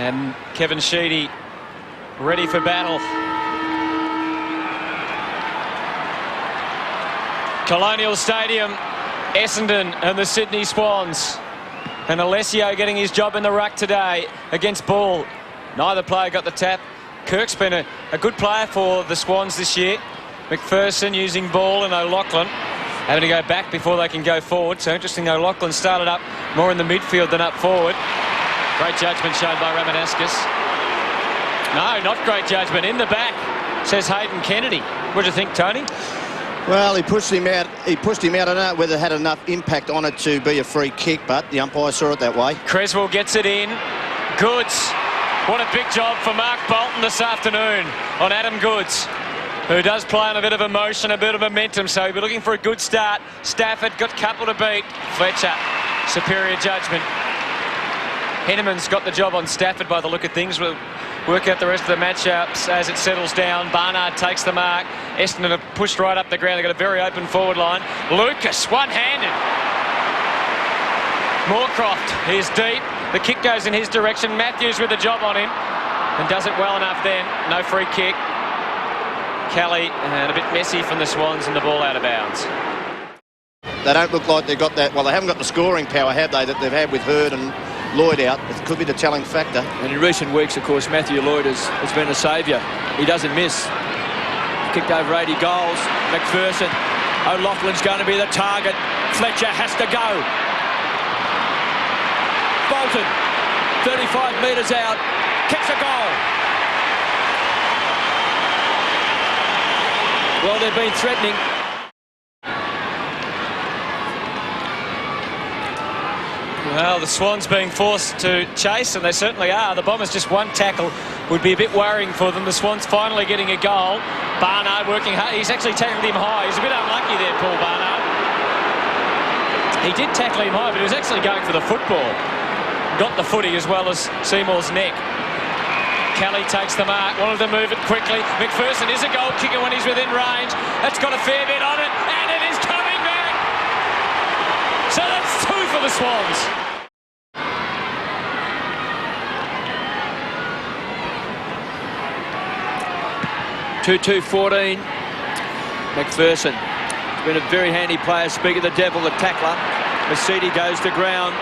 And Kevin Sheedy ready for battle. Colonial Stadium, Essendon and the Sydney Swans. And Alessio getting his job in the ruck today against Ball. Neither player got the tap. Kirk's been a good player for the Swans this year. McPherson using Ball and O'Loughlin having to go back before they can go forward. So interesting, O'Loughlin started up more in the midfield than up forward. Great judgment shown by Ramanauskas. No, not great judgment. In the back, says Hayden Kennedy. What do you think, Tony? Well, he pushed him out. I don't know whether it had enough impact on it to be a free kick, but the umpire saw it that way. Creswell gets it in. Goods. What a big job for Mark Bolton this afternoon on Adam Goods, who does play on a bit of emotion, a bit of momentum, so he'll be looking for a good start. Stafford got a couple to beat. Fletcher, superior judgment. Henneman's got the job on Stafford by the look of things. We'll work out the rest of the matchups as it settles down. Barnard takes the mark. Essendon have pushed right up the ground. They've got a very open forward line. Lucas, one-handed. Moorcroft is deep. The kick goes in his direction. Matthews with the job on him and does it well enough then. No free kick. Kelly, and a bit messy from the Swans, and the ball out of bounds. They don't look like they've got that. Well, they haven't got the scoring power, have they, that they've had with Hurd and Lloyd out. It could be the telling factor. And in recent weeks, of course, Matthew Lloyd has been a saviour. He doesn't miss. Kicked over 80 goals. McPherson. O'Loughlin's going to be the target. Fletcher has to go. Bolton, 35 metres out, kicks a goal. Well, they've been threatening. Well, the Swans being forced to chase, and they certainly are. The Bombers just one tackle would be a bit worrying for them. The Swans finally getting a goal. Barnard working hard. He's actually tackled him high. He's a bit unlucky there, Paul Barnard. He did tackle him high, but he was actually going for the football. Got the footy as well as Seymour's neck. Kelly takes the mark, wanted to move it quickly. McPherson is a goal kicker when he's within range. That's got a fair bit on it, and it is coming back. So that's 2 for the Swans. (2-2-14). McPherson. He's been a very handy player. Speak of the devil, the tackler. Mercedes goes to ground.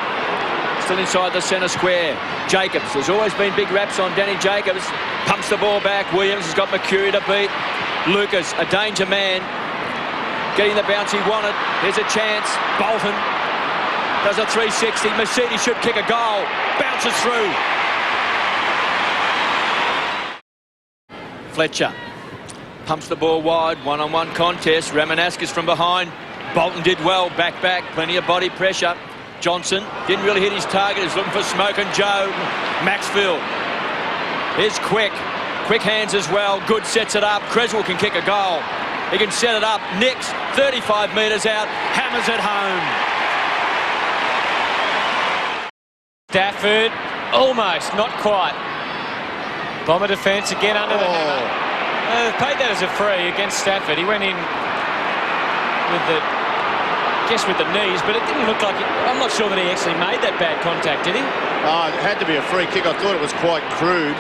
Still inside the centre square. Jacobs. There's always been big raps on Danny Jacobs. Pumps the ball back. Williams has got Mercury to beat. Lucas, a danger man. Getting the bounce he wanted. There's a chance. Bolton does a 360. Mercedes should kick a goal. Bounces through. Fletcher pumps the ball wide. One-on-one contest. Ramanauskas from behind. Bolton did well. Back. Plenty of body pressure. Johnson didn't really hit his target. He's looking for Smoke and Joe. Maxfield is quick hands as well. Good sets it up. Creswell can kick a goal. He can set it up. Nix 35 metres out, hammers it home. Stafford almost, not quite. Bomber defence again under the hammer. They've paid that as a free against Stafford. He went in with the knees, but it didn't look like it. I'm not sure that he actually made that bad contact, did he? Oh, it had to be a free kick. I thought it was quite crude.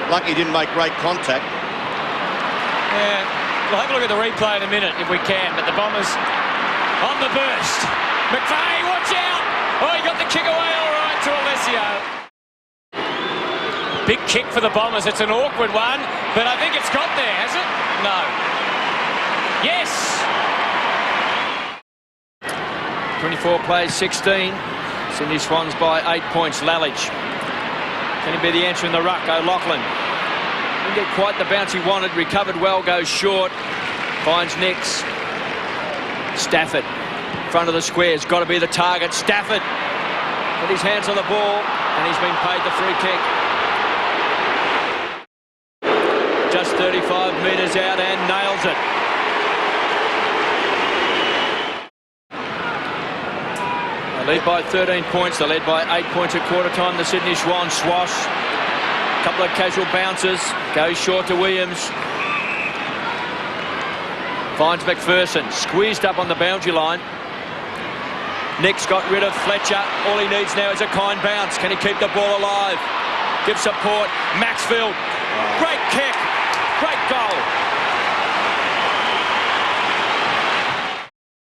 Lucky he didn't make great contact. Yeah, we'll have a look at the replay in a minute if we can, but the Bombers on the burst. McVeigh, watch out! Oh, he got the kick away all right to Alessio. Big kick for the Bombers. It's an awkward one, but I think it's got there, has it? No. Yes! 24 plays, 16. Sydney Swans by 8 points. Lalage. Can he be the answer in the ruck? O'Loughlin. Didn't get quite the bounce he wanted. Recovered well, goes short. Finds Nix. Stafford. Front of the square. Has got to be the target. Stafford. Put his hands on the ball, and he's been paid the free kick. Just 35 metres out and nails it. They lead by 13 points. They led by 8 points at quarter time. The Sydney Swans swash. A couple of casual bounces. Goes short to Williams. Finds McPherson. Squeezed up on the boundary line. Nick's got rid of Fletcher. All he needs now is a kind bounce. Can he keep the ball alive? Give support. Maxfield. Great kick. Great goal.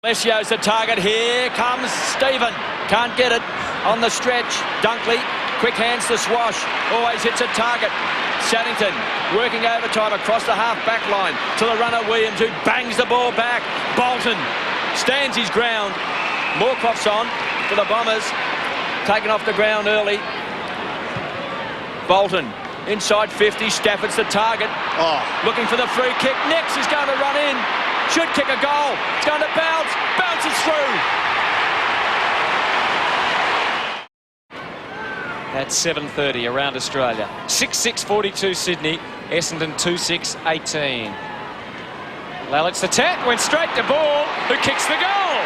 Lesio's the target. Here comes Stephen. Can't get it on the stretch. Dunkley. Quick hands to Swash. Always hits a target. Saddington working overtime across the half-back line to the runner Williams, who bangs the ball back. Bolton stands his ground. Moorcroft's on for the Bombers. Taken off the ground early. Bolton inside 50. Stafford's the target. Looking for the free kick. Nix is going to run in. Should kick a goal. It's going to bounce. Bounces through. At 7:30 around Australia. 6-6-42 Sydney. Essendon 2-6-18. Lallet's the tap. Went straight to ball. Who kicks the goal?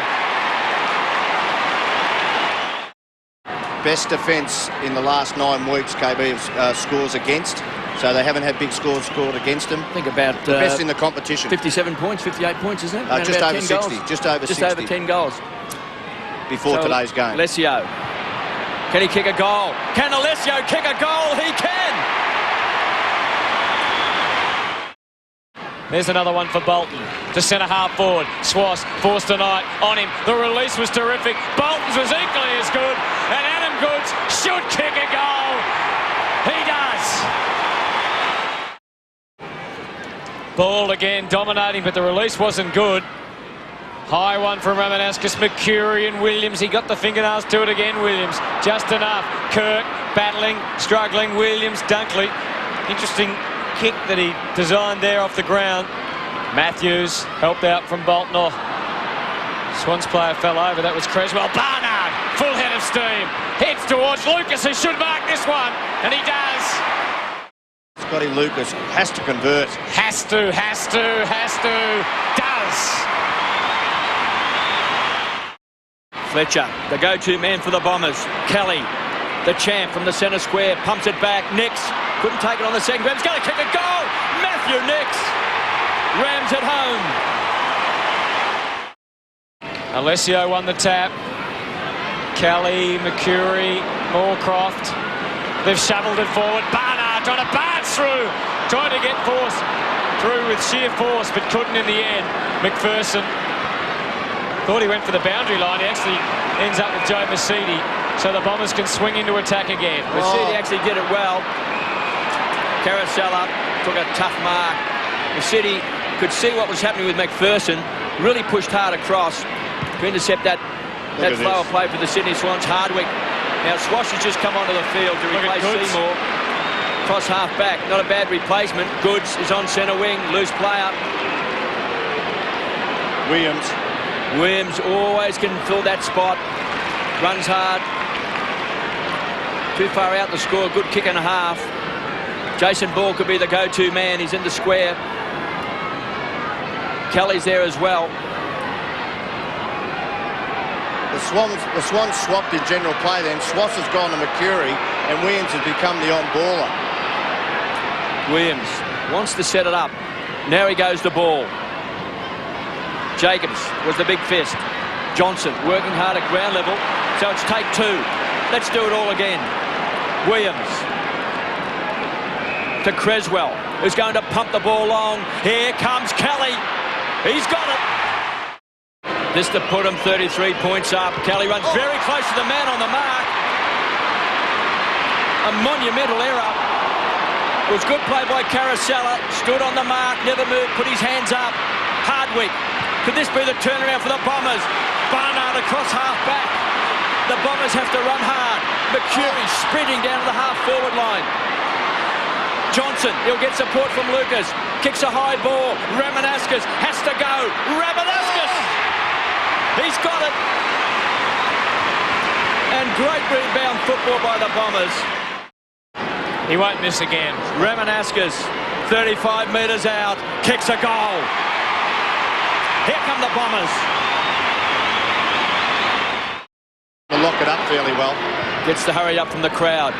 Best defence in the last 9 weeks, KB, scores against. So they haven't had big scores scored against them. I think about the best in the competition. 57 points, 58 points, isn't it? Just over 60. Goals. Just over 60. Just over 10 goals. Before today's game. Lesio. Can he kick a goal? Can Alessio kick a goal? He can! There's another one for Bolton. To centre half forward. Swass forced tonight on him. The release was terrific. Bolton's was equally as good. And Adam Goods should kick a goal. He does. Ball again dominating, but the release wasn't good. High one from Ramanauskas, McCurry and Williams. He got the fingernails to it again, Williams. Just enough. Kirk battling, struggling. Williams, Dunkley. Interesting kick that he designed there off the ground. Matthews helped out from Bolton. Swans player fell over. That was Creswell. Barnard, full head of steam. Heads towards Lucas, who should mark this one. And he does. Scotty Lucas has to convert. Has to. Does. Fletcher, the go-to man for the Bombers. Kelly, the champ from the centre square, pumps it back. Nix couldn't take it on the second grab. He's going to kick a goal. Matthew Nix rams it home. Alessio won the tap. Kelly, McCurry, Moorcroft. They've shoveled it forward. Barnard trying to barge through. Trying to get force through with sheer force, but couldn't in the end. McPherson thought he went for the boundary line. He actually ends up with Joe Mercedes, so the Bombers can swing into attack again. Mercedes actually did it well. Caracella took a tough mark. Mercedes could see what was happening with McPherson. Really pushed hard across to intercept that flow of play for the Sydney Swans. Hardwick. Now Swash has just come onto the field to replace Seymour. Cross half back. Not a bad replacement. Goods is on centre wing. Loose player. Williams always can fill that spot. Runs hard. Too far out to score. Good kick and a half. Jason Ball could be the go-to man. He's in the square. Kelly's there as well. The Swans swapped in general play then. Swass has gone to McCurry and Williams has become the on-baller. Williams wants to set it up. Now he goes to ball. Jacobs was the big fist. Johnson working hard at ground level. So it's take 2. Let's do it all again. Williams to Creswell, who's going to pump the ball long. Here comes Kelly. He's got it. This to put him 33 points up. Kelly runs very close to the man on the mark. A monumental error. It was good play by Caracella. Stood on the mark, never moved, put his hands up. Hardwick. Could this be the turnaround for the Bombers? Barnard across half-back. The Bombers have to run hard. McCurry sprinting down to the half-forward line. Johnson, he'll get support from Lucas. Kicks a high ball. Ramanauskas has to go. Ramanauskas! He's got it. And great rebound football by the Bombers. He won't miss again. Ramanauskas, 35 metres out, kicks a goal. Here come the Bombers. They'll lock it up fairly well. Gets the hurry up from the crowd.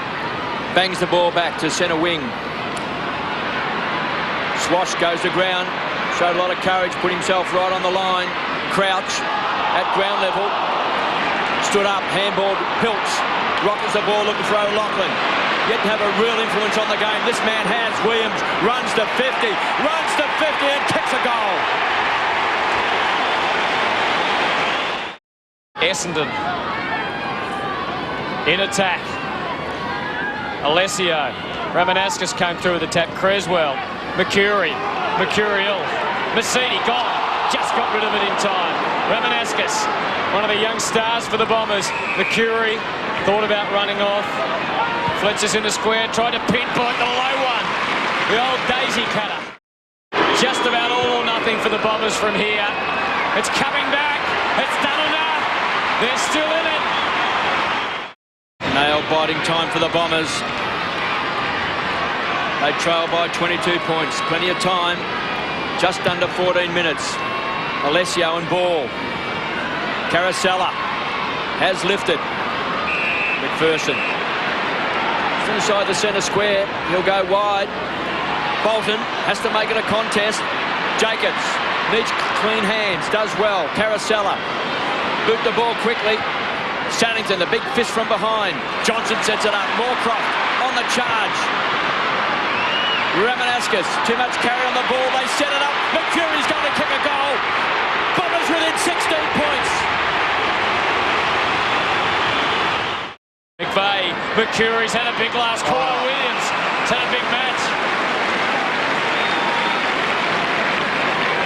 Bangs the ball back to centre wing. Swash goes to ground. Showed a lot of courage, put himself right on the line. Crouch at ground level. Stood up, handballed Piltz. Rockets the ball looking for O'Loughlin. Yet to have a real influence on the game. This man has. Williams runs to 50. Runs to 50 and kicks a goal. Essendon in attack. Alessio. Ramanauskas came through with the tap. Creswell. Mercurial. Masidi gone. Just got rid of it in time. Ramanauskas, one of the young stars for the Bombers. Mercury thought about running off. Fletcher's in the square, tried to pinpoint the low one. The old daisy cutter. Just about all or nothing for the Bombers from here. It's coming back. It's done enough. They're still in it. Nail-biting time for the Bombers. They trail by 22 points. Plenty of time. Just under 14 minutes. Alessio and ball. Caracella has lifted. McPherson. Inside the centre square. He'll go wide. Bolton has to make it a contest. Jacobs needs clean hands. Does well. Caracella. Boot the ball quickly. Saddington, the big fist from behind. Johnson sets it up. Moorcroft on the charge. Ramanauskas, too much carry on the ball. They set it up. Mercury's going to kick a goal. Bombers within 16 points. McVeigh, Mercury's had a big last quarter. Williams has had a big match.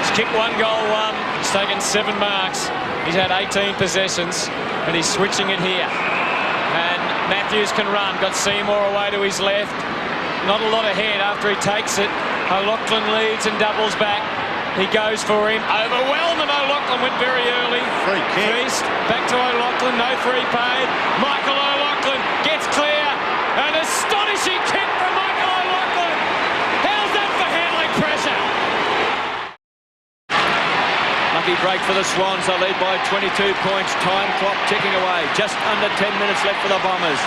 He's kicked 1 goal, 1. He's taken 7 marks. He's had 18 possessions, and he's switching it here. And Matthews can run. Got Seymour away to his left. Not a lot ahead after he takes it. O'Loughlin leads and doubles back. He goes for him. Overwhelmed, and O'Loughlin went very early. Free kick. Feast, back to O'Loughlin. No free paid. Michael O'Loughlin gets clear. An astonishing kick from Michael O'Loughlin. How's that for handling pressure? Lucky break for the Swans. They lead by 22 points. Time clock ticking away. Just under 10 minutes left for the Bombers.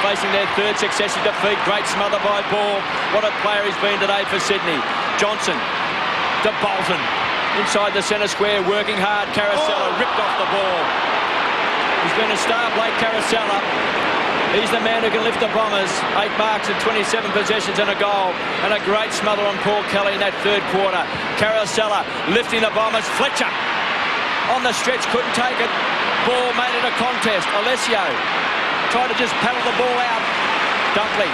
Facing their 3rd successive defeat. Great smother by Ball. What a player he's been today for Sydney. Johnson to Bolton. Inside the centre square, working hard. Caracella ripped off the ball. He's been a star, Blake Caracella. He's the man who can lift the Bombers. 8 marks and 27 possessions and a goal. And a great smother on Paul Kelly in that 3rd quarter. Caracella lifting the Bombers. Fletcher on the stretch, couldn't take it. Ball made it a contest. Alessio tried to just paddle the ball out. Dunkley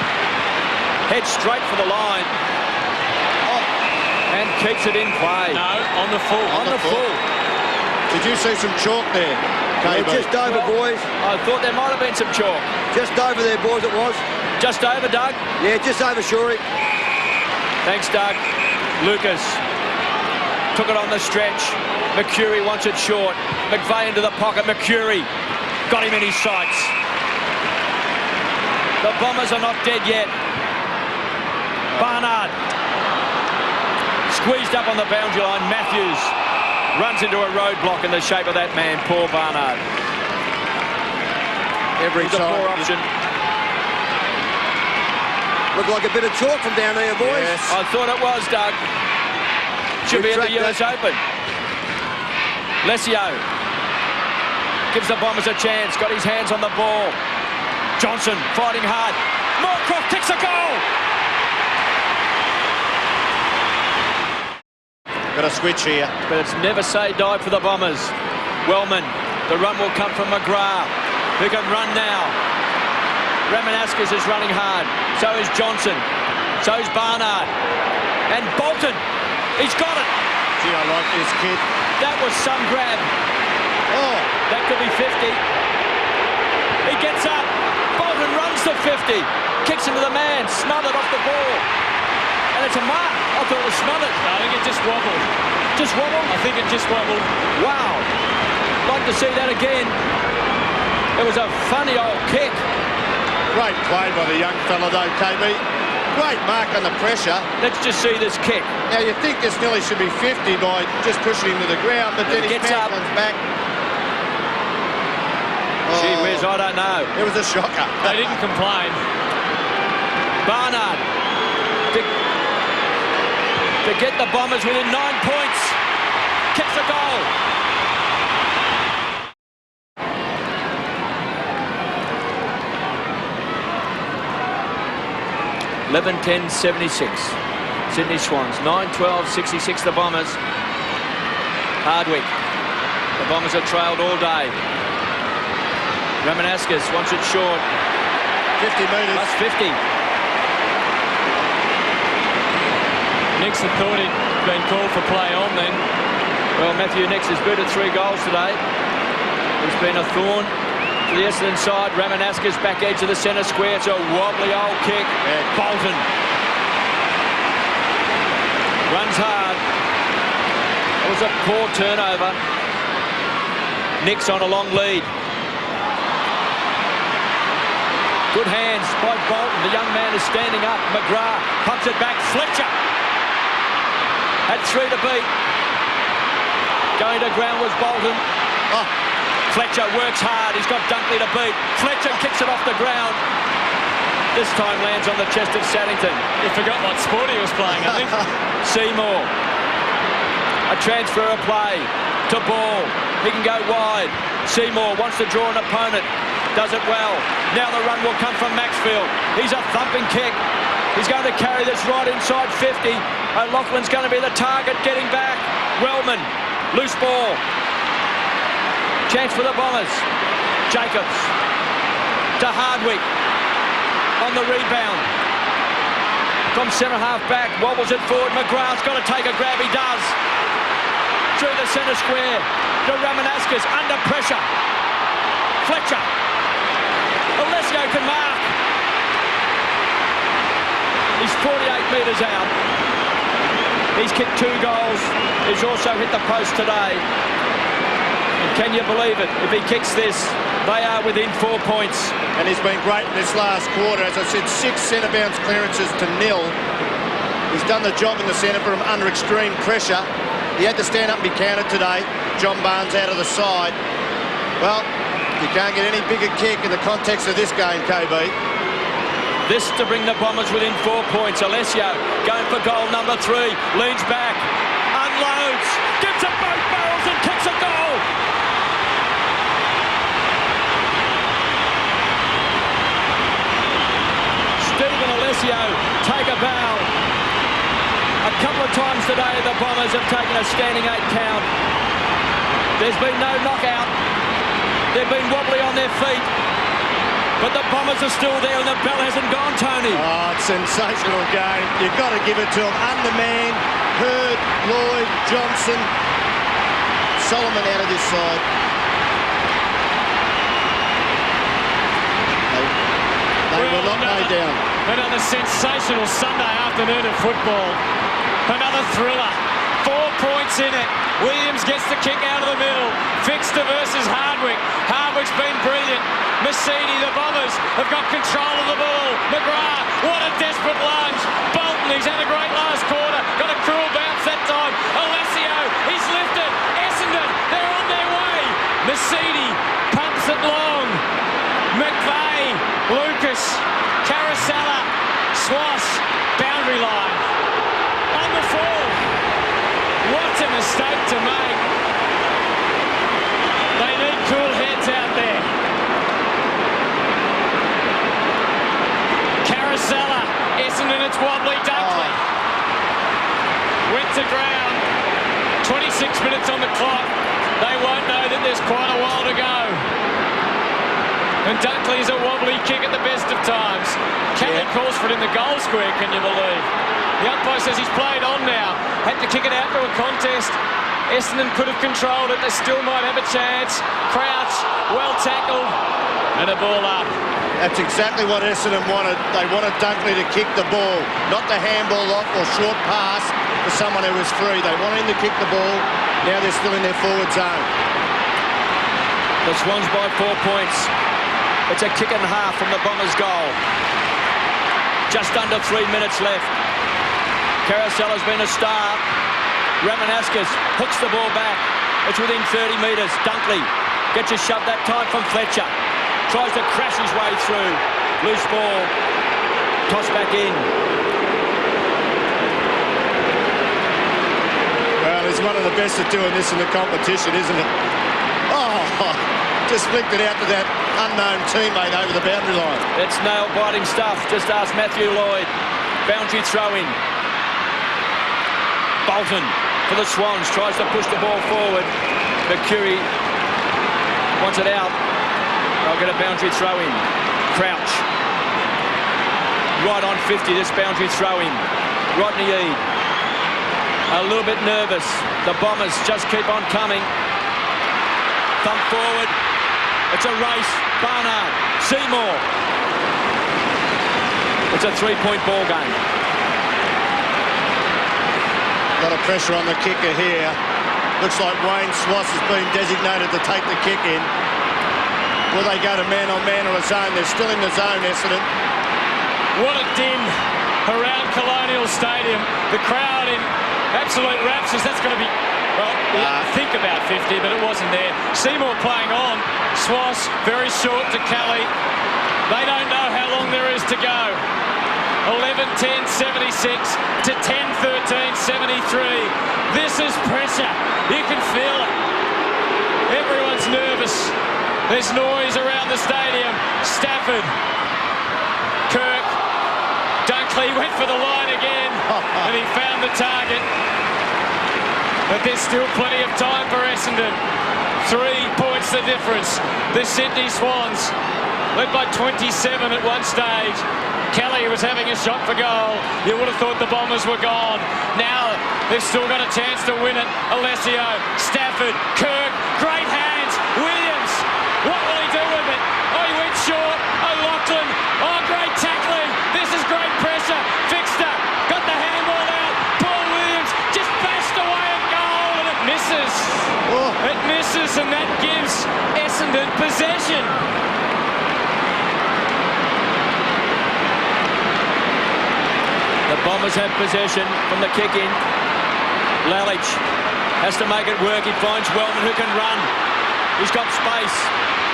heads straight for the line. And keeps it in play. No, on the full. On the full. Did you see some chalk there, KB? Yeah, just over, boys. I thought there might have been some chalk. Just over there, boys, it was. Just over, Doug? Yeah, just over, Shorey. Thanks, Doug. Lucas took it on the stretch. Mercury wants it short. McVeigh into the pocket. Mercury got him in his sights. The Bombers are not dead yet. Barnard squeezed up on the boundary line. Matthews runs into a roadblock in the shape of that man, poor Barnard. Every He's a time. poor option. Looked like a bit of chalk from down there, boys. Yes. I thought it was, Doug. Should be at the US Open. Alessio gives the Bombers a chance. Got his hands on the ball. Johnson fighting hard. Moorcroft kicks a goal. Got a switch here. But it's never say die for the Bombers. Wellman, the run will come from McGrath, who can run now. Ramanauskas is running hard. So is Johnson. So is Barnard. And Bolton. He's got it. Gee, I like this kid. That was some grab. Oh, That could be 50. He gets up. Bolton runs to 50. Kicks into the man. Smothered off the ball. And it's a mark. I thought it was smothered. I think it just wobbled. Just wobbled? I think it just wobbled. Wow. Like to see that again. It was a funny old kick. great play by the young fella though, KB. Great mark under pressure. Let's just see this kick. Now you think this nearly should be 50 by just pushing him to the ground, but then his man comes back. Gee whiz, I don't know. It was a shocker. They didn't complain. Barnard to get the Bombers within 9 points. Kicks a goal. 11-10-76. Sydney Swans. 9-12-66 the Bombers. Hardwick. The Bombers have trailed all day. Ramanaskas wants it short. 50 metres. Plus 50. Nix had thought he'd been called for play on then. Well, Matthew Nix has booted 3 goals today. He's been a thorn to the Essendon side. Ramanaskas back edge of the centre square. It's a wobbly old kick. Yeah. Bolton runs hard. It was a poor turnover. Nix on a long lead. Good hands by Bolton. The young man is standing up. McGrath pumps it back. Fletcher had 3 to beat. Going to ground was Bolton. Oh. Fletcher works hard. He's got Dunkley to beat. Fletcher kicks it off the ground. This time lands on the chest of Saddington. He forgot what sport he was playing, I think. Seymour. A transfer of play to Ball. He can go wide. Seymour wants to draw an opponent. Does it well. Now the run will come from Maxfield. He's a thumping kick. He's going to carry this right inside 50. O'Loughlin's going to be the target getting back. Wellman. Loose ball. Chance for the Bombers. Jacobs to Hardwick on the rebound. From centre half back, wobbles it forward. McGrath's got to take a grab. He does. Through the centre square to Ramanaskas under pressure. Fletcher. Alessio can mark. He's 48 metres out. He's kicked 2 goals. He's also hit the post today. And can you believe it? If he kicks this, they are within 4 points. And he's been great in this last quarter. As I said, 6 centre bounce clearances to 0. He's done the job in the centre from under extreme pressure. He had to stand up and be counted today. John Barnes out of the side. Well, you can't get any bigger kick in the context of this game, KB. This to bring the Bombers within 4 points. Alessio going for goal number 3. Leans back. Unloads. Gives it both barrels and kicks a goal. Stephen Alessio take a bow. A couple of times today the Bombers have taken a standing 8 count. There's been no knockout. They've been wobbly on their feet. But the Bombers are still there and the bell hasn't gone, Tony. Oh, it's a sensational game. You've got to give it to them. Undermanned, Hurd, Lloyd, Johnson, Solomon out of this side. They will not lay down. Another sensational Sunday afternoon of football. Another thriller. 4 points in it. Williams gets the kick out of the middle. Fixter versus Hardwick. Hardwick's been brilliant. Mercedes, the Bombers have got control of the ball. McGrath, what a desperate lunge. Bolton, he's had a great last quarter. Got a cruel bounce that time. Alessio, he's lifted. Essendon, they're on their way. Mercedes pumps it long. McVeigh, Lucas, Carousella, Swass, boundary line. On the fall. What a mistake to make. They need cool heads out there. Carousella, Essendon, it's wobbly. Dunkley went to ground. 26 minutes on the clock. They won't know that there's quite a while to go. And Dunkley's a wobbly kick at the best of times. Kelly calls for it in the goal square, can you believe? The umpire says he's played on now. Had to kick it out to a contest. Essendon could have controlled it. They still might have a chance. Crouch, well tackled, and a ball up. That's exactly what Essendon wanted. They wanted Dunkley to kick the ball, not the handball off or short pass for someone who was free. They wanted him to kick the ball. Now they're still in their forward zone. The Swans by 4 points. It's a kick and a half from the Bombers' goal. Just under 3 minutes left. Carousella's been a star. Ramanaskas hooks the ball back. It's within 30 metres. Dunkley gets a shove that time from Fletcher. Tries to crash his way through. Loose ball. Toss back in. Well, he's one of the best at doing this in the competition, isn't it? Oh, just flicked it out to that unknown teammate over the boundary line. It's nail-biting stuff. Just ask Matthew Lloyd. Boundary throw in. Bolton for the Swans, tries to push the ball forward. Mercury wants it out. They'll get a boundary throw in. Crouch. Right on 50, this boundary throw in. Rodney Eade. A little bit nervous. The Bombers just keep on coming. Thump forward. It's a race. Barnard. Seymour. It's a 3-point ball game. A lot of pressure on the kicker here. Looks like Wayne Swass has been designated to take the kick in. Will they go to man-on-man or a zone? They're still in the zone, Essendon. What a din around Colonial Stadium. The crowd in absolute raptures. That's going to be, well, think about 50, but it wasn't there. Seymour playing on. Swass very short to Kelly. They don't know how long there is to go. 11-10, 76 to 10-13, 73. This is pressure. You can feel it. Everyone's nervous. There's noise around the stadium. Stafford. Kirk. Dunkley went for the line again, and he found the target. But there's still plenty of time for Essendon. 3 points the difference. The Sydney Swans led by 27 at one stage. Kelly was having a shot for goal. You would have thought the Bombers were gone. Now they've still got a chance to win it. Alessio, Stafford, Kirk, great hands. Williams, what will he do with it? Oh, he went short. O'Loughlin, oh, great tackling. This is great pressure. Fixter, got the handball out. Paul Williams just bashed away at goal, and it misses. Oh. It misses, and that gives Essendon possession. The Bombers have possession from the kick in. Lalich has to make it work. He finds Wellman who can run. He's got space.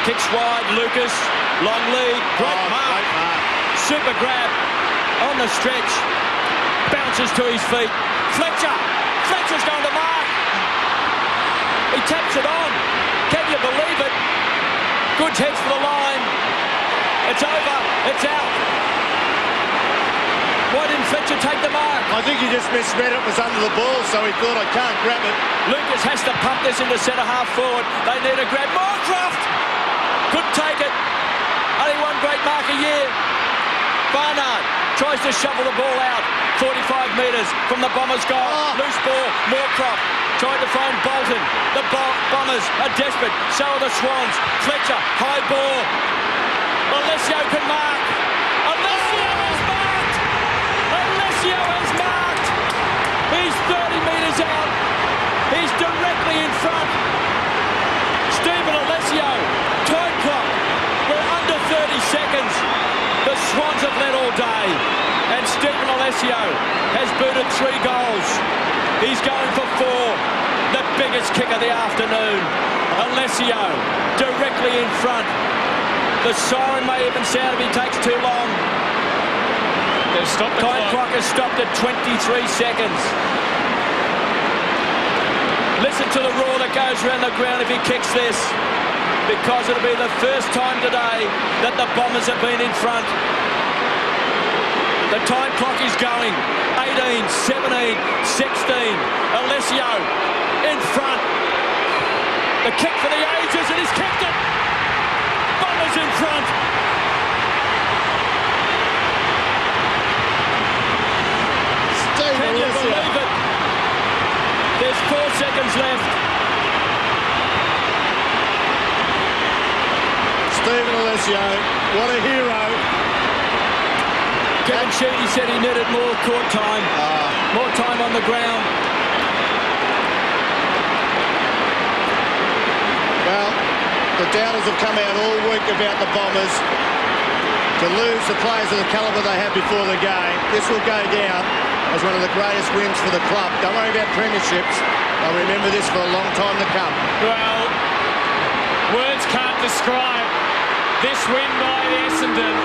Kicks wide. Lucas. Long lead. Great mark. Super grab on the stretch. Bounces to his feet. Fletcher. Fletcher's going to mark. He taps it on. Can you believe it? Goods heads for the line. It's over. It's out. Why didn't Fletcher take the mark? I think he just misread it was under the ball, so he thought, I can't grab it. Lucas has to pump this into centre half forward. They need a grab. Moorcroft couldn't take it. Only one great mark a year. Barnard tries to shovel the ball out. 45 metres from the Bombers' goal. Loose ball. Moorcroft tried to find Bolton. The Bombers are desperate. So are the Swans. Fletcher, high ball. Alessio can mark. Alessio has marked. Alessio has marked. He's 30 metres out. He's directly in front. Stephen Alessio. Time clock. We're under 30 seconds. The Swans have led all day. And Stephen Alessio has booted 3 goals. He's going for 4. The biggest kick of the afternoon. Alessio directly in front. The siren may even sound if he takes too long. They've stopped the Time clock has stopped at 23 seconds. Listen to the roar that goes around the ground if he kicks this. Because it'll be the first time today that the Bombers have been in front. The time clock is going. 18, 17, 16. Alessio in front. The kick for the ages, and he's kicked it. Bombers in front. Can you believe it? There's 4 seconds left. Stephen Alessio, what a hero. Kevin Sheedy said he needed more court time, more time on the ground. Well, the doubters have come out all week about the Bombers. To lose the players of the calibre they had before the game, this will go down as one of the greatest wins for the club. Don't worry about premierships. I'll remember this for a long time to come. Well, words can't describe this win by Essendon.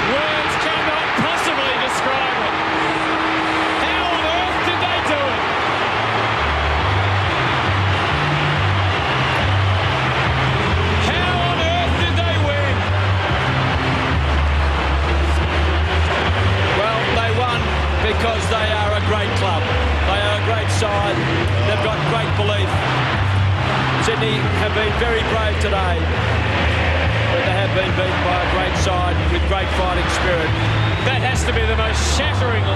Words cannot possibly describe it. How on earth did they do it? How on earth did they win? Well, they won club. They are a great side. They've got great belief. Sydney have been very brave today, but they have been beaten by a great side with great fighting spirit. That has to be the most shattering